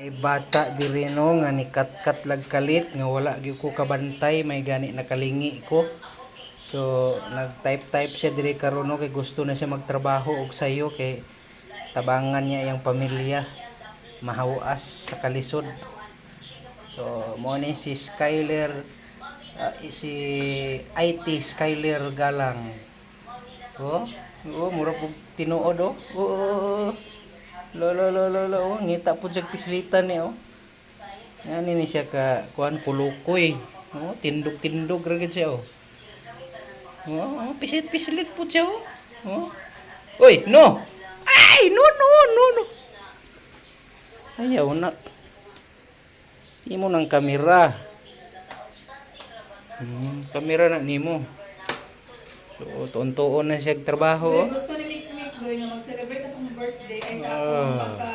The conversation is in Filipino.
Ay bata diri no nga ni kat lag kalit nga wala gyud ko kabantay may gani nakalingi ko. So nag-type siya diri karon no kay gusto na siya magtrabaho og sayo kay tabangan niya iyang pamilya mahawas sa kalisod. So mo ni si Skyler si IT Skyler Galang. Oh, mura pug tinuod oh. Oh. Lo, ngita po siya pislitan niya oh. Yan ni siya ka kuan kulukoy. Oh, tindog ra gid siya oh. Oh, pislit po siya oh. Oh. Oy, no. Ay, no. Ayaw na. Imo nang kamera. Kamera na nimo. So, tuon na siya trabaho oh. Gusto ni Mick Mick doy na mag-celebrate sa birthday ay sa Ah. pagka